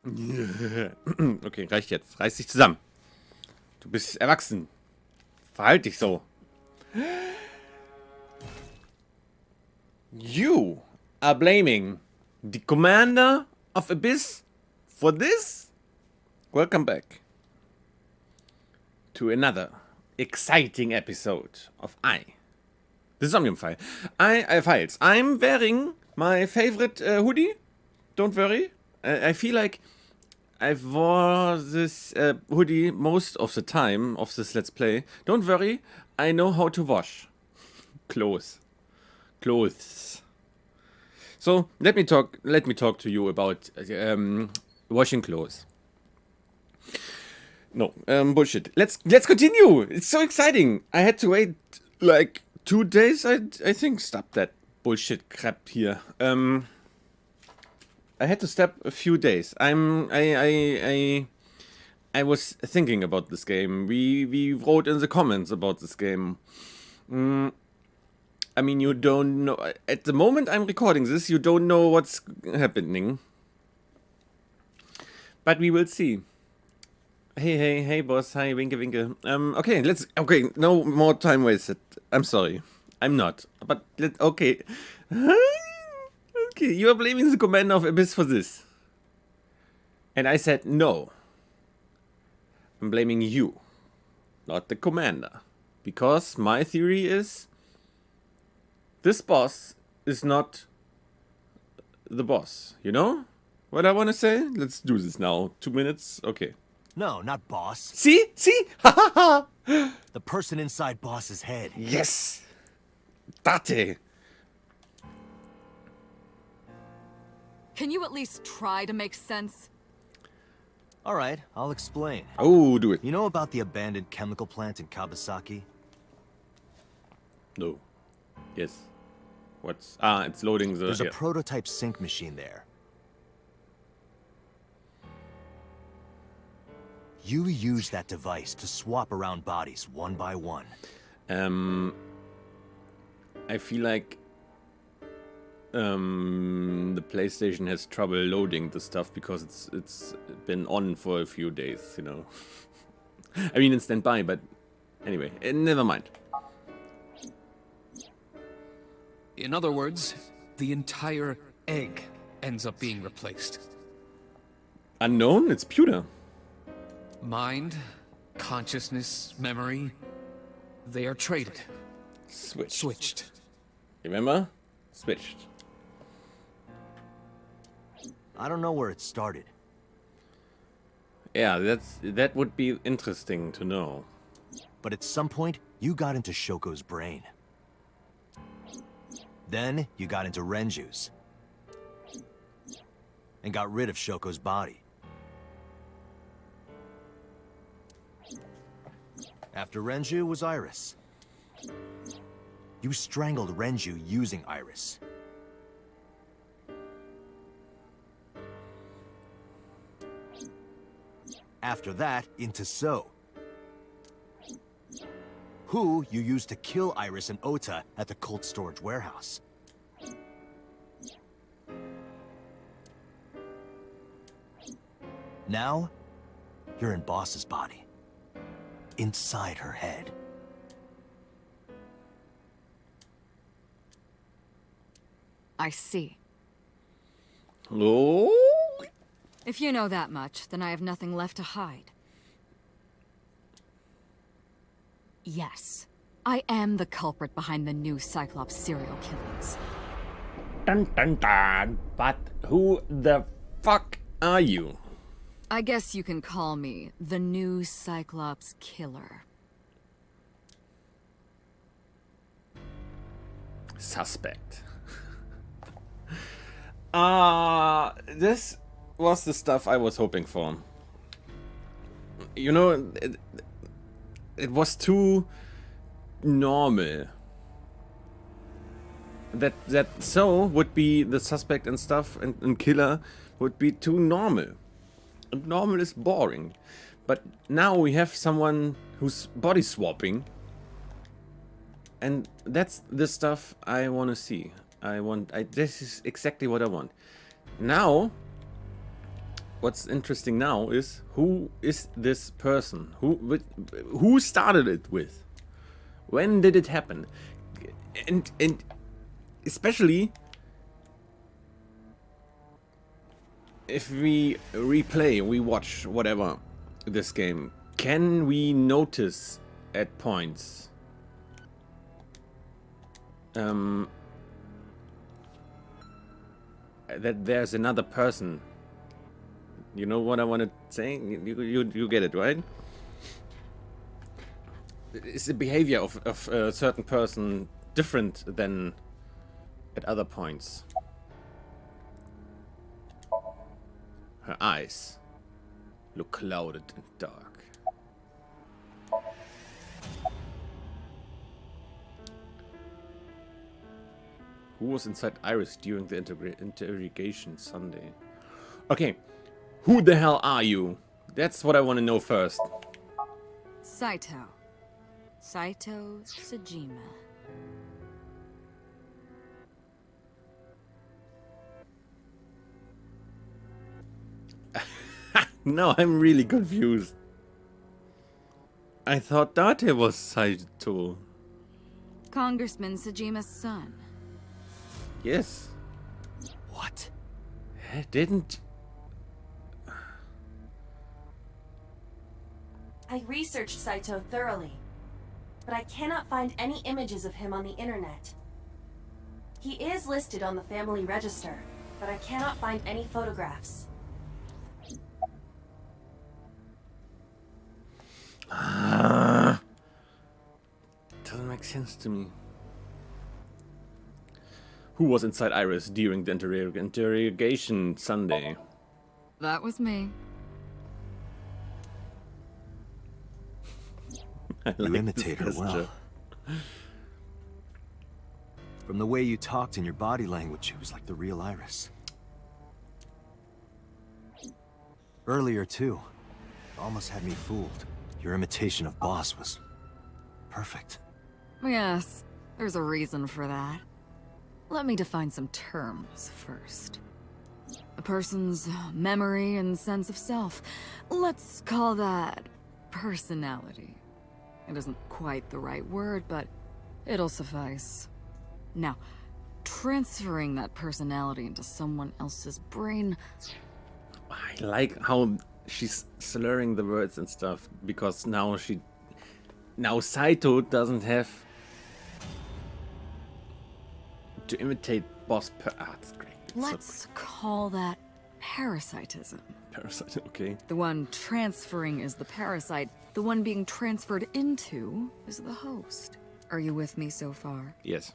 Okay, reicht jetzt. Reiß dich zusammen. Du bist erwachsen. Verhalt dich so. You are blaming the commander of Abyss for this? Welcome back to another exciting episode of the Somnium File. Files. I'm wearing my favorite hoodie. Don't worry. I feel like I've wore this hoodie most of the time of this Let's Play. Don't worry. I know how to wash clothes. So let me talk to you about washing clothes. No, bullshit. Let's continue. It's so exciting. I had to wait like 2 days. I think. Stop that bullshit crap here. I had to stop a few days. I was thinking about this game. We wrote in the comments about this game. I mean, you don't know. At the moment I'm recording this, you don't know what's happening. But we will see. Hey, boss. Hi, winke, winke. Okay, no more time wasted. I'm sorry. I'm not. But, okay. Okay, you are blaming the commander of Abyss for this. And I said no. I'm blaming you, not the commander. Because my theory is this boss is not the boss. You know what I want to say? Let's do this now. 2 minutes? Okay. No, not boss. See? Ha ha ha! The person inside boss's head. Yes! Date! Can you at least try to make sense? All right, I'll explain. Oh, do it. You know about the abandoned chemical plant in Kawasaki? No. Yes. What's... it's loading the... There's a prototype sink machine there. You use that device to swap around bodies one by one. I feel like the PlayStation has trouble loading the stuff because it's been on for a few days, you know. I mean, in standby, but anyway, never mind. In other words, the entire egg ends up being replaced. Unknown? It's pewter. Mind, consciousness, memory, they are traded. Switched. Remember? Switched. I don't know where it started. Yeah, that would be interesting to know. But at some point, you got into Shoko's brain. Then, you got into Renju's. And got rid of Shoko's body. After Renju was Iris. You strangled Renju using Iris. After that, into So. Who you used to kill Iris and Ota at the cult storage warehouse. Now, you're in Boss's body. Inside her head. I see. Oh? If you know that much, then I have nothing left to hide. Yes, I am the culprit behind the new Cyclops serial killings. Dun dun dun. But who the fuck are you? I guess you can call me the new Cyclops killer. Suspect. This was the stuff I was hoping for. You know, it was too normal. That So would be the suspect and stuff, and killer would be too normal. And normal is boring. But now we have someone who's body swapping. And that's the stuff I want to see. This is exactly what I want. Now, what's interesting now is who is this person? Who started it with? When did it happen? And especially if we replay, we watch whatever this game, can we notice at points that there's another person? You know what I want to say? You get it, right? Is the behavior of a certain person different than at other points? Her eyes look clouded and dark. Who was inside Iris during the interrogation Sunday? Okay, who the hell are you? That's what I want to know first. Saito. Saito Sejima. No, I'm really confused. I thought Date was Saito. Congressman Sejima's son. Yes. What? Didn't... I researched Saito thoroughly, but I cannot find any images of him on the internet. He is listed on the family register, but I cannot find any photographs. Doesn't make sense to me. Who was inside Iris during the interrogation Sunday? That was me. You imitate her well. From the way you talked and your body language, it was like the real Iris. Earlier, too. It almost had me fooled. Your imitation of Boss was perfect. Yes, there's a reason for that. Let me define some terms first. A person's memory and sense of self. Let's call that personality. It isn't quite the right word, but it'll suffice. Now, transferring that personality into someone else's brain... I like how she's slurring the words and stuff, because now Saito doesn't have to imitate Boss that's great. Let's call that parasitism. Parasite, okay. The one transferring is the parasite. The one being transferred into is the host. Are you with me so far? Yes.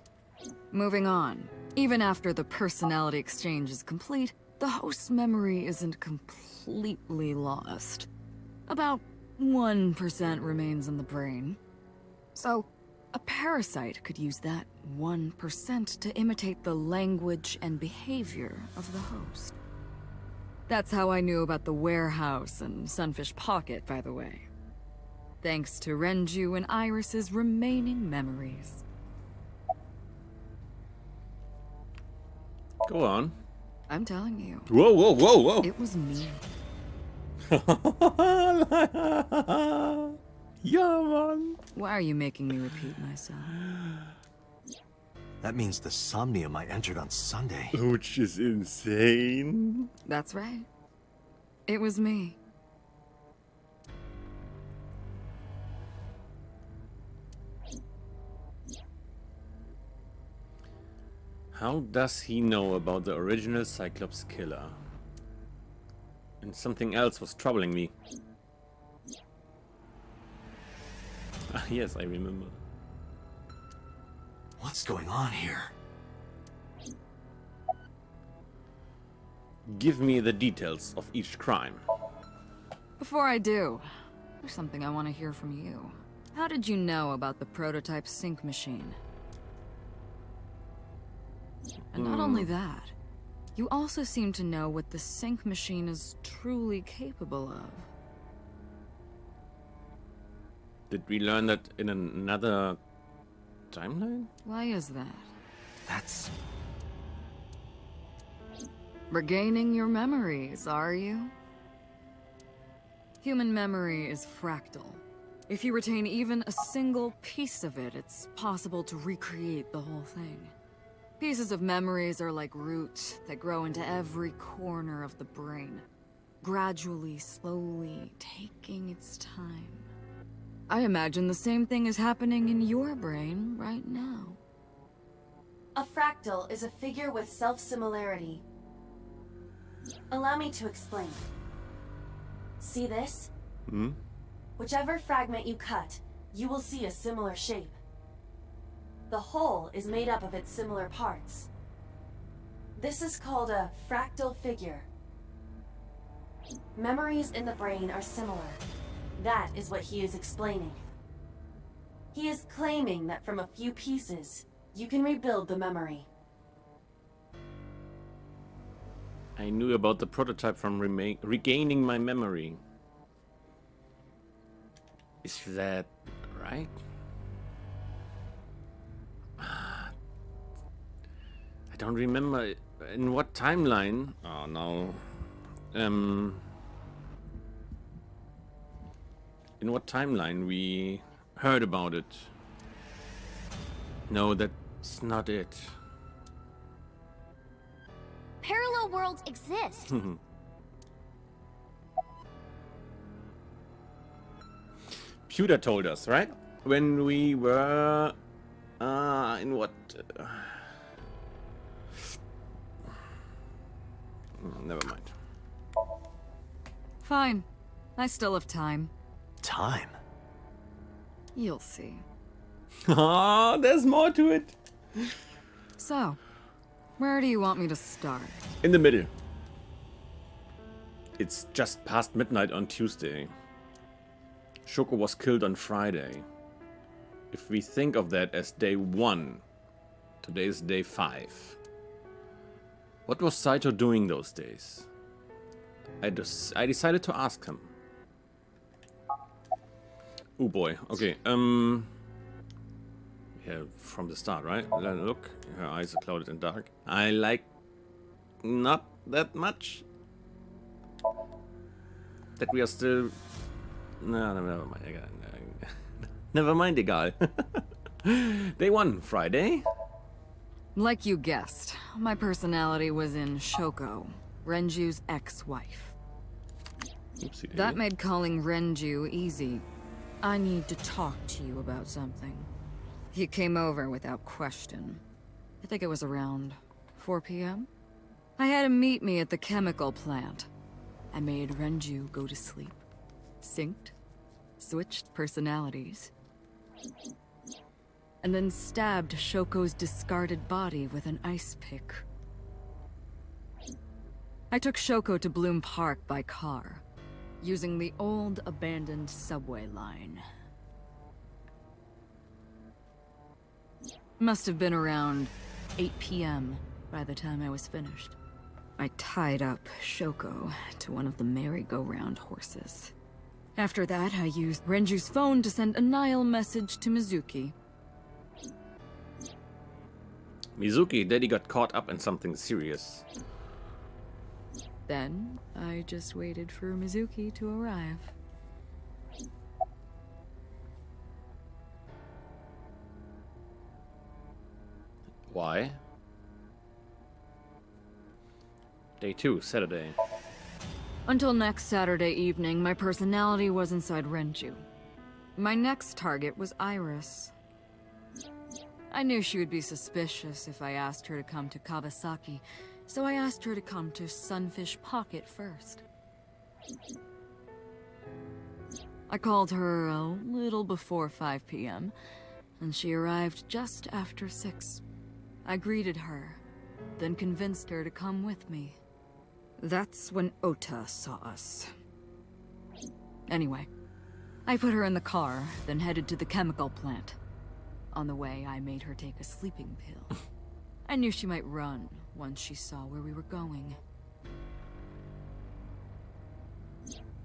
Moving on. Even after the personality exchange is complete, the host's memory isn't completely lost. About 1% remains in the brain. So, a parasite could use that 1% to imitate the language and behavior of the host. That's how I knew about the warehouse and Sunfish Pocket, by the way. Thanks to Renju and Iris's remaining memories. Go on. I'm telling you. Whoa, whoa, whoa, whoa! It was me. Yeah, man. Why are you making me repeat myself? That means the Somnium I entered on Sunday. Which is insane. That's right. It was me. How does he know about the original Cyclops killer? And something else was troubling me. Ah, yes, I remember. What's going on here? Give me the details of each crime. Before I do, there's something I want to hear from you. How did you know about the prototype sync machine? And not only that, you also seem to know what the sync machine is truly capable of. Did we learn that in another timeline? Why is that? That's... Regaining your memories, are you? Human memory is fractal. If you retain even a single piece of it, it's possible to recreate the whole thing. Pieces of memories are like roots that grow into every corner of the brain, gradually, slowly, taking its time. I imagine the same thing is happening in your brain right now. A fractal is a figure with self-similarity. Allow me to explain. See this? Hmm? Whichever fragment you cut, you will see a similar shape. The whole is made up of its similar parts. This is called a fractal figure. Memories in the brain are similar. That is what he is explaining. He is claiming that from a few pieces, you can rebuild the memory. I knew about the prototype from regaining my memory. Is that right? I don't remember in what timeline. Oh no. In what timeline we heard about it. No, that's not it. Parallel worlds exist. Pewter told us, right? When we were in what? Never mind. Fine. I still have time. Time? You'll see. Ah, there's more to it. So, where do you want me to start? In the middle. It's just past midnight on Tuesday. Shoko was killed on Friday. If we think of that as day 1, today is day 5. What was Saito doing those days? I decided to ask him. Oh boy, okay, yeah, from the start, right? Look, her eyes are clouded and dark. I like not that much. That we are still... No, never mind. Never mind, egal. Day 1, Friday. Like you guessed, my personality was in Shoko, Renju's ex-wife. Oopsie That made calling Renju easy. I need to talk to you about something. He came over without question. I think it was around 4 p.m. I had him meet me at the chemical plant. I made Renju go to sleep. Synced, switched personalities, and then stabbed Shoko's discarded body with an ice pick. I took Shoko to Bloom Park by car, using the old abandoned subway line. Must have been around 8 p.m. by the time I was finished. I tied up Shoko to one of the merry-go-round horses. After that, I used Renju's phone to send a Nile message to Mizuki. Mizuki, Daddy got caught up in something serious. Then, I just waited for Mizuki to arrive. Why? Day 2, Saturday. Until next Saturday evening, my personality was inside Renju. My next target was Iris. I knew she would be suspicious if I asked her to come to Kawasaki, so I asked her to come to Sunfish Pocket first. I called her a little before 5 p.m., and she arrived just after 6. I greeted her, then convinced her to come with me. That's when Ota saw us. Anyway, I put her in the car, then headed to the chemical plant. On the way, I made her take a sleeping pill. I knew she might run once she saw where we were going.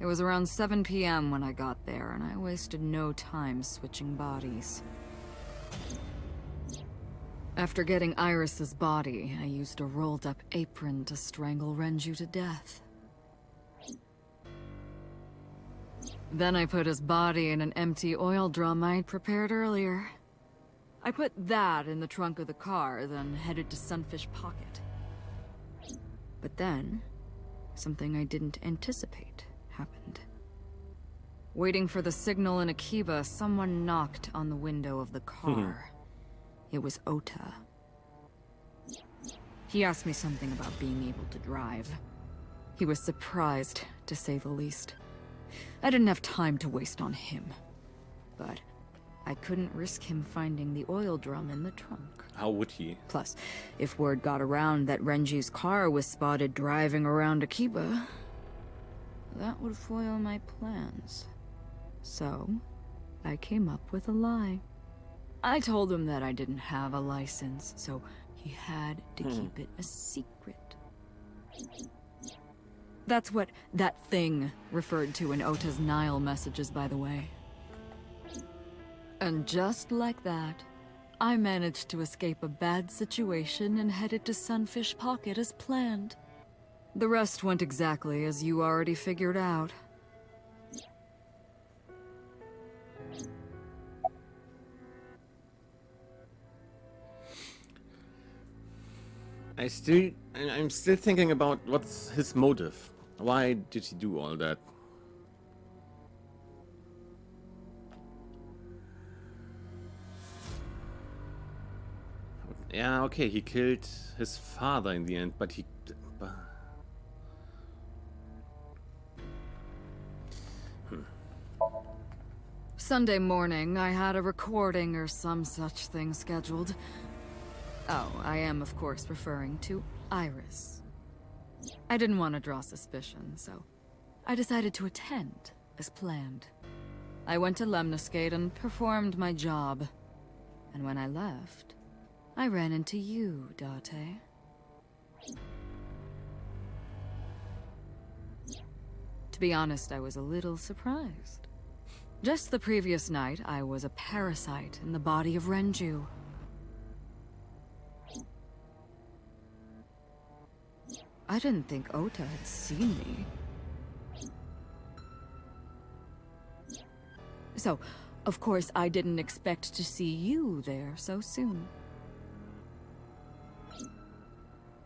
It was around 7 p.m. when I got there, and I wasted no time switching bodies. After getting Iris's body, I used a rolled-up apron to strangle Renju to death. Then I put his body in an empty oil drum I'd prepared earlier. I put that in the trunk of the car, then headed to Sunfish Pocket. But then, something I didn't anticipate happened. Waiting for the signal in Akiba, someone knocked on the window of the car. It was Ota. He asked me something about being able to drive. He was surprised, to say the least. I didn't have time to waste on him. But I couldn't risk him finding the oil drum in the trunk. How would he? Plus, if word got around that Renji's car was spotted driving around Akiba, that would foil my plans. So, I came up with a lie. I told him that I didn't have a license, so he had to keep it a secret. That's what that thing referred to in Ota's Nile messages, by the way. And just like that, I managed to escape a bad situation and headed to Sunfish Pocket as planned. The rest went exactly as you already figured out. I'm still thinking about what's his motive. Why did he do all that? Yeah, okay, he killed his father in the end, but he... Sunday morning, I had a recording or some such thing scheduled. Oh, I am, of course, referring to Iris. I didn't want to draw suspicion, so I decided to attend, as planned. I went to Lemniscate and performed my job. And when I left, I ran into you, Date. To be honest, I was a little surprised. Just the previous night, I was a parasite in the body of Renju. I didn't think Ota had seen me. So, of course, I didn't expect to see you there so soon.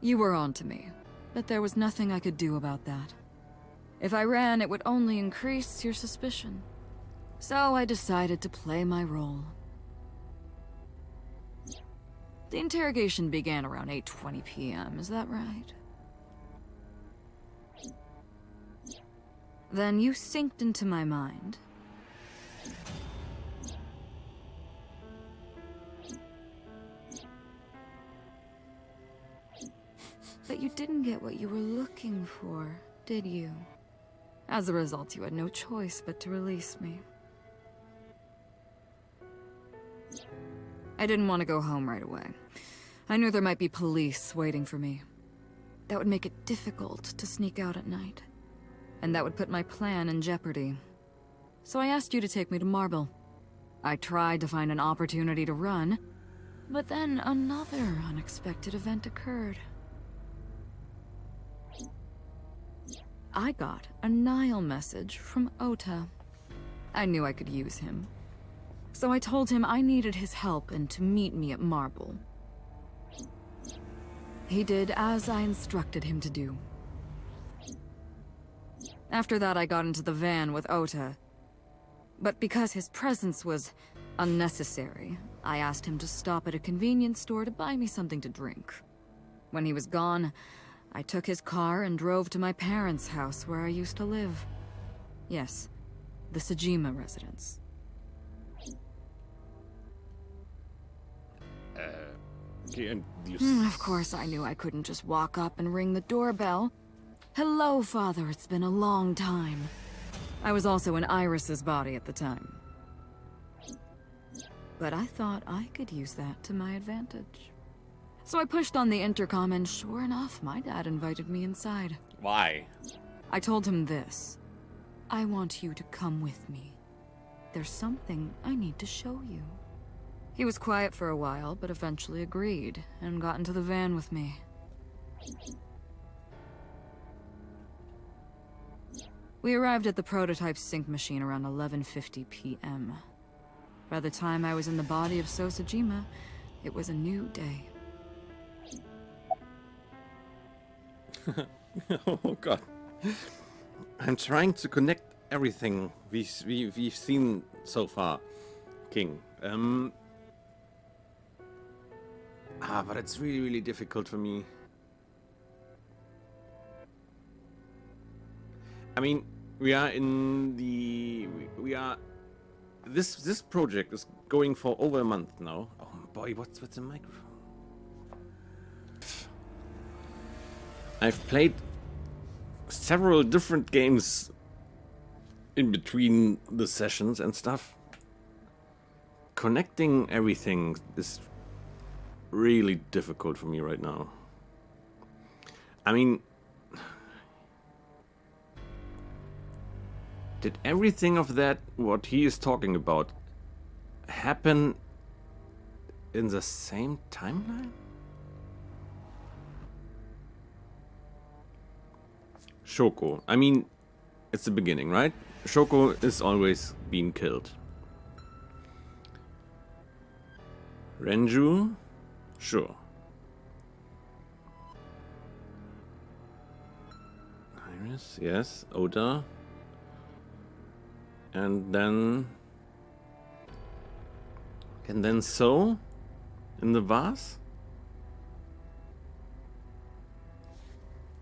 You were onto me, but there was nothing I could do about that. If I ran, it would only increase your suspicion. So I decided to play my role. The interrogation began around 8:20 p.m., is that right? Then you synced into my mind. But you didn't get what you were looking for, did you? As a result, you had no choice but to release me. I didn't want to go home right away. I knew there might be police waiting for me. That would make it difficult to sneak out at night. And that would put my plan in jeopardy. So I asked you to take me to Marble. I tried to find an opportunity to run, but then another unexpected event occurred. I got a Nile message from Ota. I knew I could use him. So I told him I needed his help and to meet me at Marble. He did as I instructed him to do. After that, I got into the van with Ota. But because his presence was unnecessary, I asked him to stop at a convenience store to buy me something to drink. When he was gone, I took his car and drove to my parents' house where I used to live. Yes, the Sejima residence. Okay, and you... Of course, I knew I couldn't just walk up and ring the doorbell. Hello, Father, it's been a long time. I was also in Iris's body at the time. But I thought I could use that to my advantage. So I pushed on the intercom and sure enough, my dad invited me inside. Why? I told him this. I want you to come with me. There's something I need to show you. He was quiet for a while, but eventually agreed and got into the van with me. We arrived at the prototype sync machine around 11:50 p.m. By the time I was in the body of Sosajima, it was a new day. Oh god. I'm trying to connect everything we've seen so far, King. But it's really, really difficult for me. I mean, we are in the... We are... This project is going for over a month now. Oh boy, what's the microphone? I've played several different games in between the sessions and stuff. Connecting everything is really difficult for me right now. I mean, did everything of that, what he is talking about, happen in the same timeline? Shoko. I mean, it's the beginning, right? Shoko is always being killed. Renju? Sure. Iris, yes. Oda. And then So? In the vase?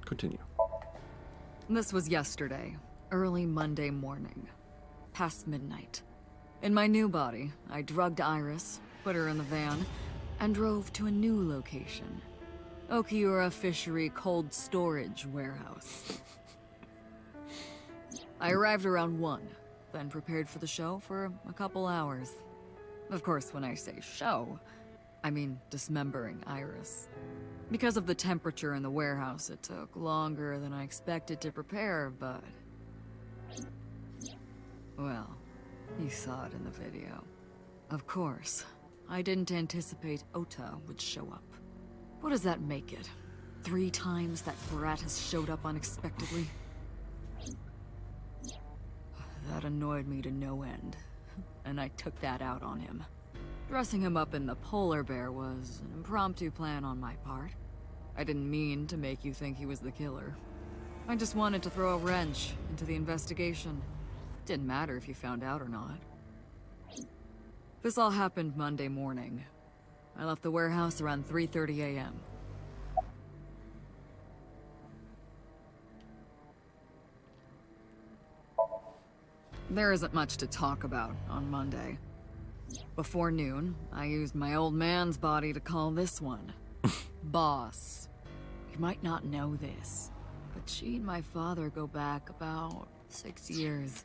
Continue. This was yesterday, early Monday morning, past midnight. In my new body, I drugged Iris, put her in the van, and drove to a new location. Okiura Fishery Cold Storage Warehouse. I arrived around 1, then prepared for the show for a couple hours. Of course, when I say show, I mean dismembering Iris. Because of the temperature in the warehouse, it took longer than I expected to prepare, but... well, you saw it in the video. Of course, I didn't anticipate Ota would show up. What does that make it? 3 times that brat has showed up unexpectedly? That annoyed me to no end, and I took that out on him. Dressing him up in the polar bear was an impromptu plan on my part. I didn't mean to make you think he was the killer. I just wanted to throw a wrench into the investigation. Didn't matter if you found out or not. This all happened Monday morning. I left the warehouse around 3:30 a.m. There isn't much to talk about on Monday. Before noon, I used my old man's body to call this one Boss. You might not know this, but she and my father go back about 6 years.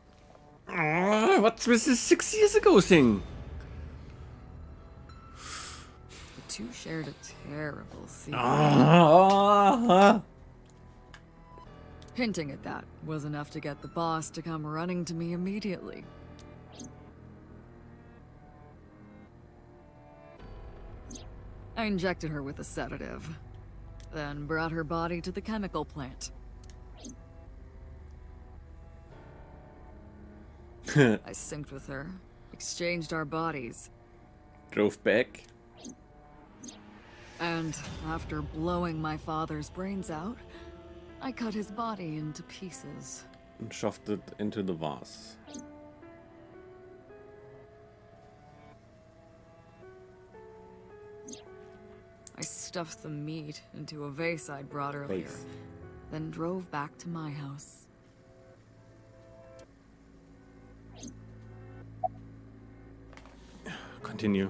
What's with this 6 years ago thing? The two shared a terrible secret. Hinting at that was enough to get the boss to come running to me immediately. I injected her with a sedative, then brought her body to the chemical plant. I synced with her, exchanged our bodies, Drove back. and after blowing my father's brains out, I cut his body into pieces. And shoved it into the vase. I stuffed the meat into a vase I'd brought earlier, Vase. then drove back to my house. Continue.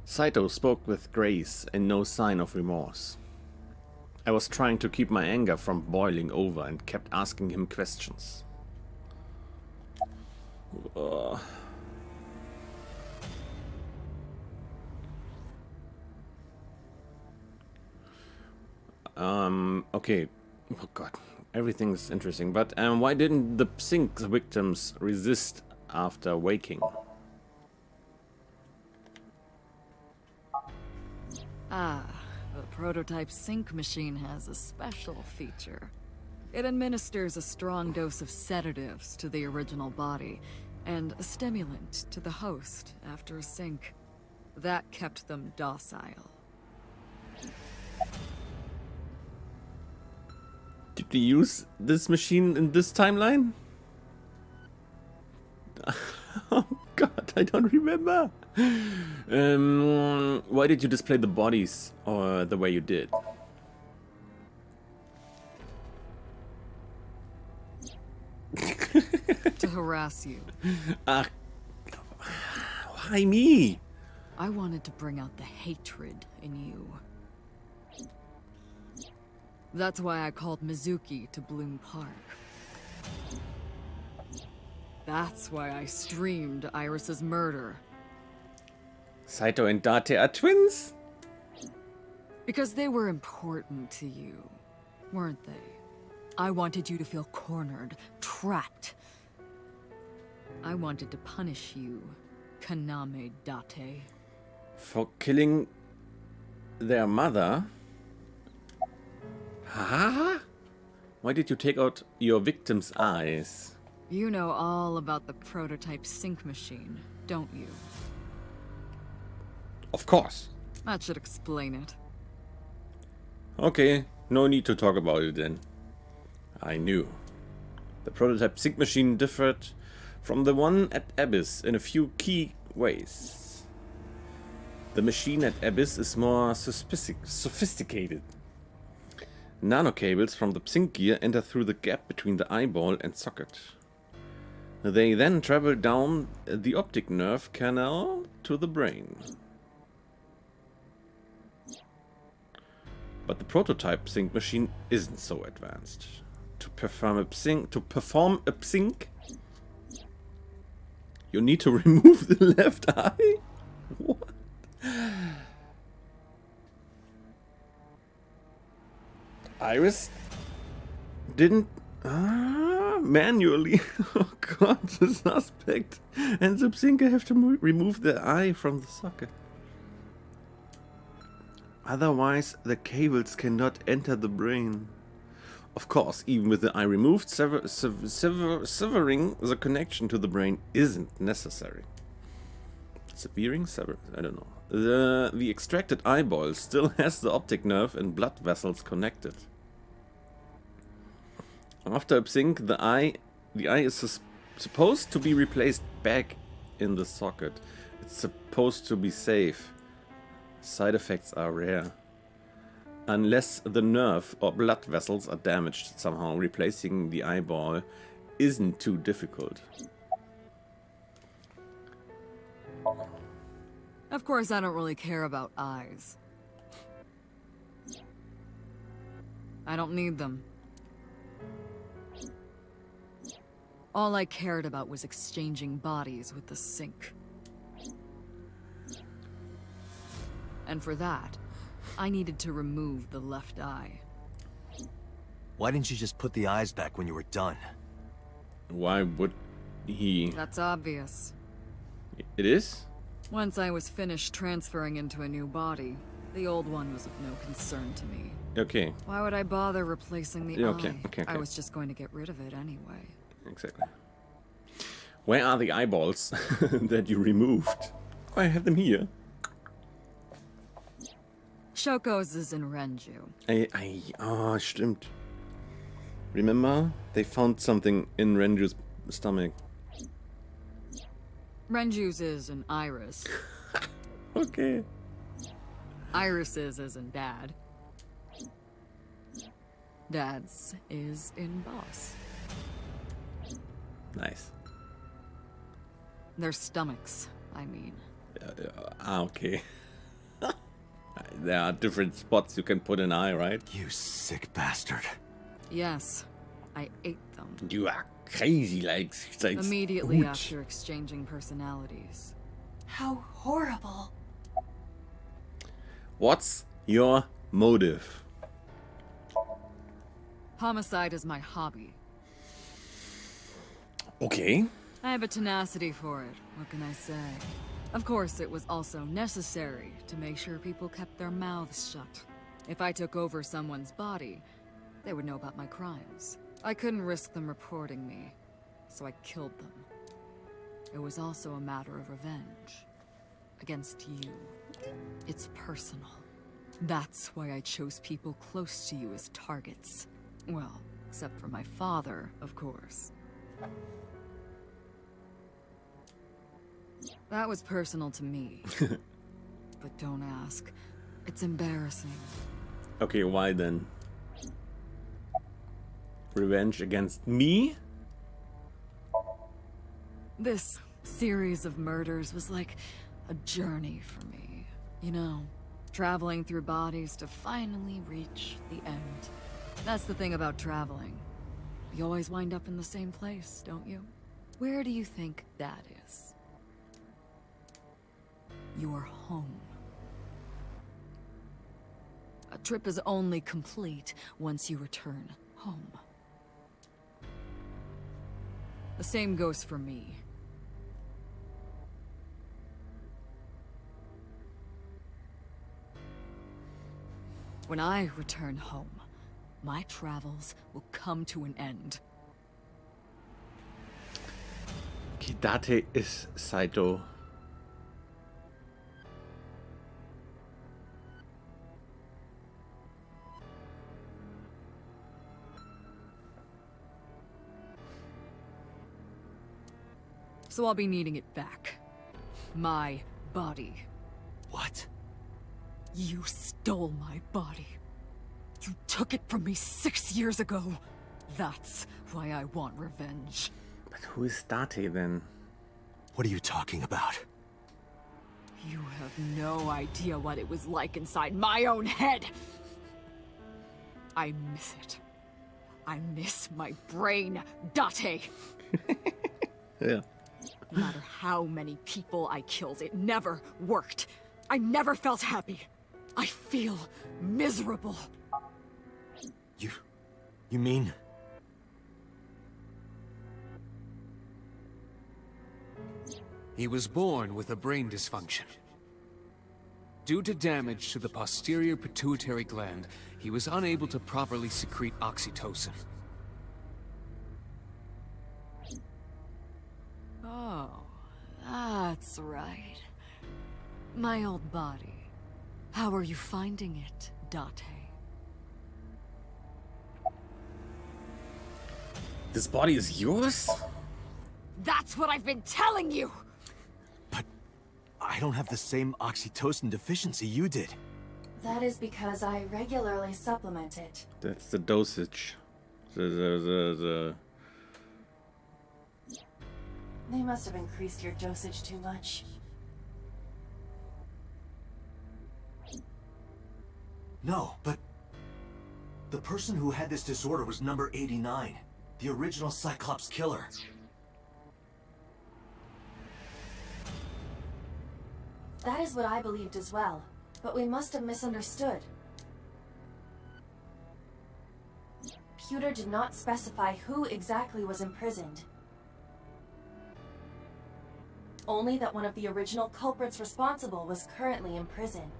Saito spoke with grace and no sign of remorse. I was trying to keep my anger from boiling over and kept asking him questions. Ugh. Okay. Oh god. Everything is interesting. But why didn't the sink victims resist after waking? Ah, the prototype sync machine has a special feature. It administers a strong dose of sedatives to the original body, and a stimulant to the host after a sync. That kept them docile. Did we use this machine in this timeline? Oh god, I don't remember. Why did you display the bodies or the way you did? To harass you. Why me? I wanted to bring out the hatred in you. That's why I called Mizuki to Bloom Park. That's why I streamed Iris's murder. Saito and Date are twins? Because they were important to you, weren't they? I wanted you to feel cornered, trapped. I wanted to punish you, Kaname Date. For killing their mother? Huh? Why did you take out your victim's eyes? You know all about the prototype sync machine, don't you? Of course. That should explain it. Okay, no need to talk about it then. I knew. The prototype sync machine differed from the one at Abyss in a few key ways. The machine at Abyss is more sophisticated. Nanocables from the sync gear enter through the gap between the eyeball and socket. They then travel down the optic nerve canal to the brain. But the prototype sync machine isn't so advanced. To perform a sync, you need to remove the left eye? What? Iris didn't manually. Oh god, the suspect and the syncer have to remove the eye from the socket. Otherwise, the cables cannot enter the brain. Of course, even with the eye removed, severing the connection to the brain isn't necessary. Severing? I don't know. The extracted eyeball still has the optic nerve and blood vessels connected. After a sync, the eye is supposed to be replaced back in the socket. It's supposed to be safe. Side effects are rare. Unless the nerve or blood vessels are damaged somehow, replacing the eyeball isn't too difficult. Of course, I don't really care about eyes. I don't need them. All I cared about was exchanging bodies with the sync. And for that, I needed to remove the left eye. Why didn't you just put the eyes back when you were done? Why would he? That's obvious. It is? Once I was finished transferring into a new body, the old one was of no concern to me. Okay, Why would I bother replacing the Yeah, eye? okay. I was just going to get rid of it anyway. exactly. Where are the eyeballs that you removed? Oh, I have them here. Shoko's is in Renju. Oh, stimmt. Remember? They found something in Renju's stomach. Renju's is in Iris. Okay. Iris's is in Dad. Dad's is in Boss. Nice. Their stomachs, I mean. Okay. There are different spots you can put an eye, right? You sick bastard. Yes, I ate them. You are crazy like Immediately Ouch. after exchanging personalities. How horrible. What's your motive? Homicide is my hobby. Okay. I have a tenacity for it. What can I say? Of course, it was also necessary to make sure people kept their mouths shut. If I took over someone's body, they would know about my crimes. I couldn't risk them reporting me, so I killed them. It was also a matter of revenge. Against you. It's personal. That's why I chose people close to you as targets. Well, except for my father, of course. That was personal to me. But don't ask. It's embarrassing. Okay, why then? Revenge against me? This series of murders was like a journey for me. You know, traveling through bodies to finally reach the end. That's the thing about traveling. You always wind up in the same place, don't you? Where do you think that is? Your home. A trip is only complete once you return home. The same goes for me. When I return home, my travels will come to an end. Okay, Date ist Saito. So I'll be needing it back. My body. What? You stole my body. You took it from me 6 years ago. That's why I want revenge. But who is Date then? What are you talking about? You have no idea what it was like inside my own head. I miss it. I miss my brain, Date. Yeah. No matter how many people I killed, it never worked. I never felt happy. I feel miserable. You mean? He was born with a brain dysfunction. Due to damage to the posterior pituitary gland, he was unable to properly secrete oxytocin. Oh, that's right. My old body. How are you finding it, Date? This body is yours? That's what I've been telling you! But I don't have the same oxytocin deficiency you did. That is because I regularly supplement it. That's the dosage. The They must have increased your dosage too much. No, but the person who had this disorder was number 89, the original Cyclops killer. That is what I believed as well, but we must have misunderstood. Pewter did not specify who exactly was imprisoned. Only that one of the original culprits responsible was currently in prison.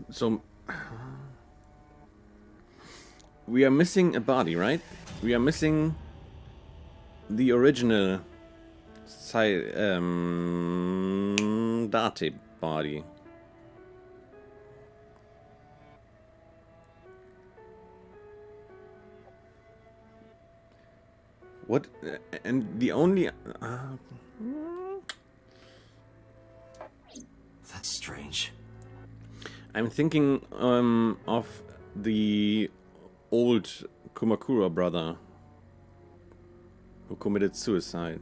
So we are missing a body, right? We are missing the original Date body. What? And the only That's strange. I'm thinking of the old Kumakura brother who committed suicide.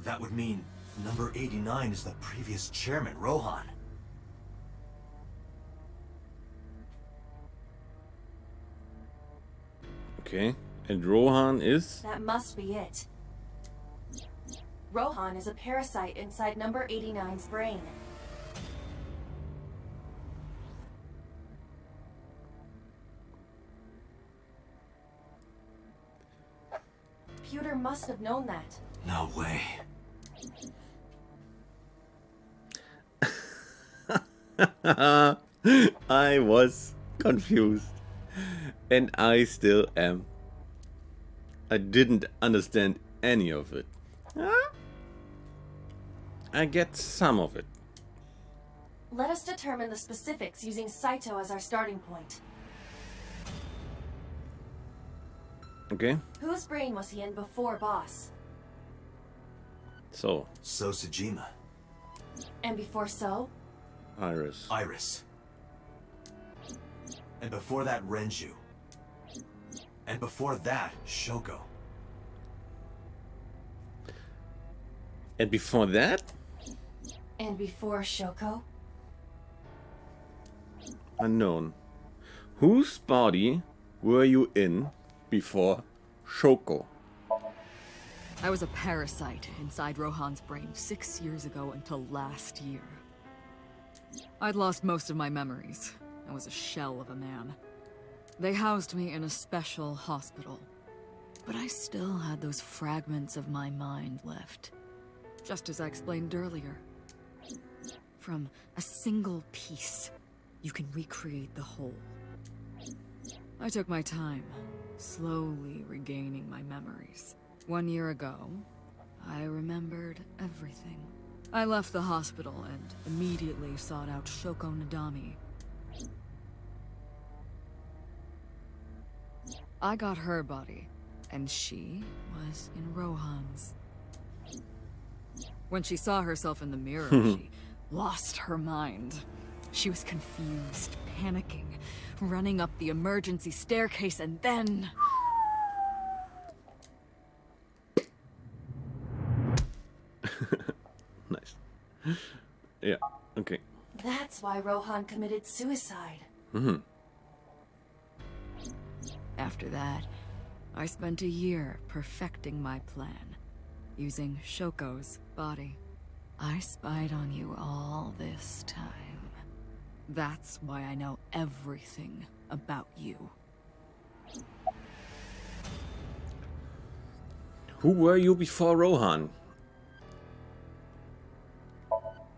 That would mean number 89 is the previous chairman, Rohan. Okay, and Rohan is? That must be it. Rohan is a parasite inside number 89's brain. computer must have known that. No way. I was confused. And I still am. I didn't understand any of it. Huh? I get some of it. Let us determine the specifics using Saito as our starting point. Okay, Whose brain was he in before Boss? so So Sejima. And before So? Iris. Iris. And before that, Renju. And before that, Shoko. And before that, And before Shoko? unknown. Whose body were you in before Shoko? I was a parasite inside Rohan's brain 6 years ago until last year. I'd lost most of my memories. I was a shell of a man. They housed me in a special hospital. But I still had those fragments of my mind left. Just as I explained earlier. From a single piece, you can recreate the whole. I took my time, slowly regaining my memories. 1 year ago, I remembered everything. I left the hospital and immediately sought out Shoko Nadami. I got her body, and she was in Rohan's. When she saw herself in the mirror, she lost her mind. She was confused, panicking, running up the emergency staircase, and then... Nice. Yeah, okay. That's why Rohan committed suicide. Mm-hmm. After that, I spent a year perfecting my plan, using Shoko's body. I spied on you all this time. That's why I know everything about you. Who were you before Rohan?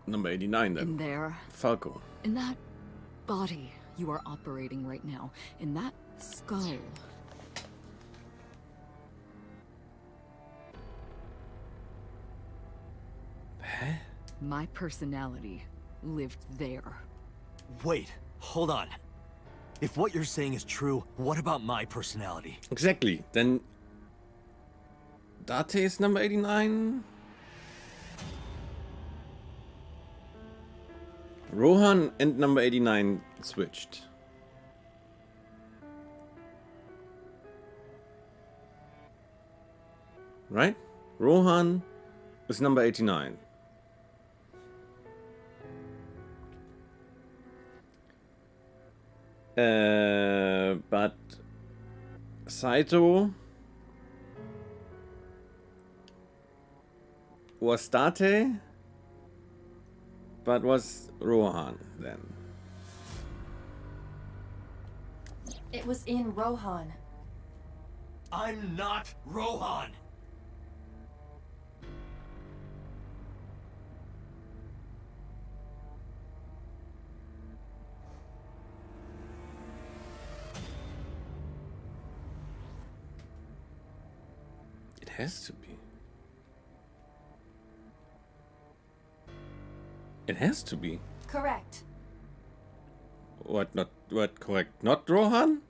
Number 89 then. In there, Falco. in that body you are operating right now, in that skull. Huh? My personality lived there. Wait, hold on. If what you're saying is true, what about my personality? Exactly. Then Date is number 89. Rohan and number 89 switched. Right? Rohan is number 89. But Saito was Date, but was Rohan then. It was in Rohan. I'm not Rohan! It has to be. It has to be. Correct. What not what correct? Not Rohan?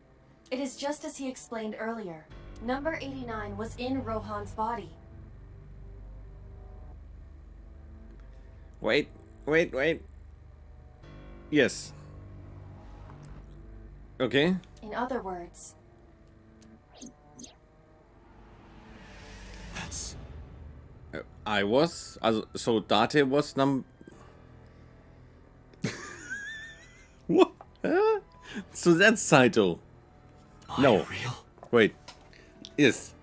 It is just as he explained earlier. Number 89 was in Rohan's body. Wait. Yes. Okay. In other words, That's... I was so Date was What? Huh? So that's Saito. No. real? Wait. Yes.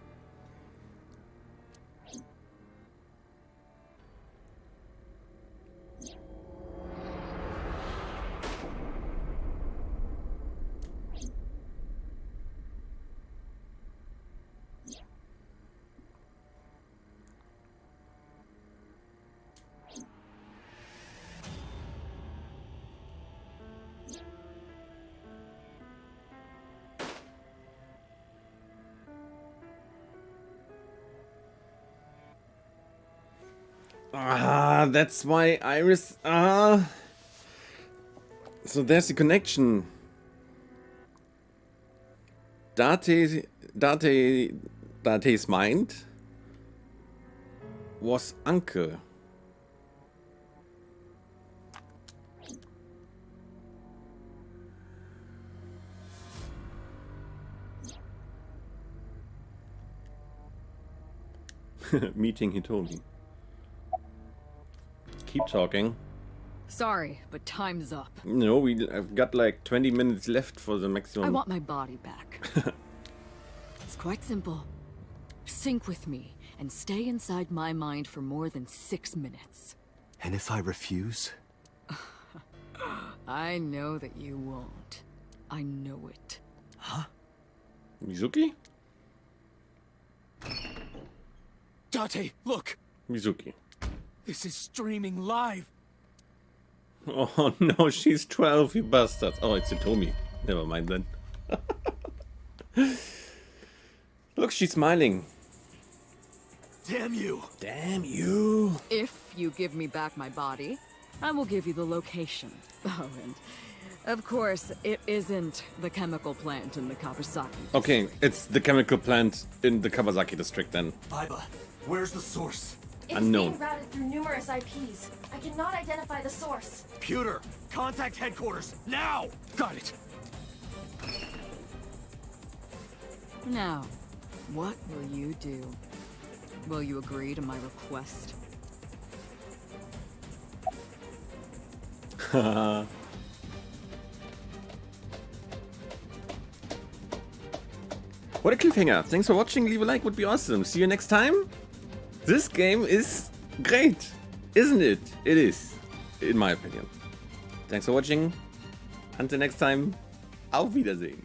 Ah, that's why Iris. Ah. So there's the connection. Date's mind was uncle. Meeting, he told me. Keep talking. Sorry, but time's up. No, I've got like 20 minutes left for the maximum. I want my body back. It's quite simple. Sync with me and stay inside my mind for more than 6 minutes. And if I refuse? I know that you won't. I know it. Huh? Mizuki? Date, look! Mizuki. This is streaming live! Oh no, she's 12, you bastards. Oh, it's Hitomi. Never mind then. Look, she's smiling. Damn you! Damn you. If you give me back my body, I will give you the location. Oh, and of course, it isn't the chemical plant in the Kawasaki. Okay, it's the chemical plant in the Kawasaki district then. Aiba, where's the source? It's Unknown. being routed through numerous IPs. I cannot identify the source. Pewter, contact headquarters, now! Got it! Now, what will you do? Will you agree to my request? What a cliffhanger. Thanks for watching. Leave a like, would be awesome. See you next time. This game is great, isn't it? It is, in my opinion. Thanks for watching. Until next time, auf Wiedersehen.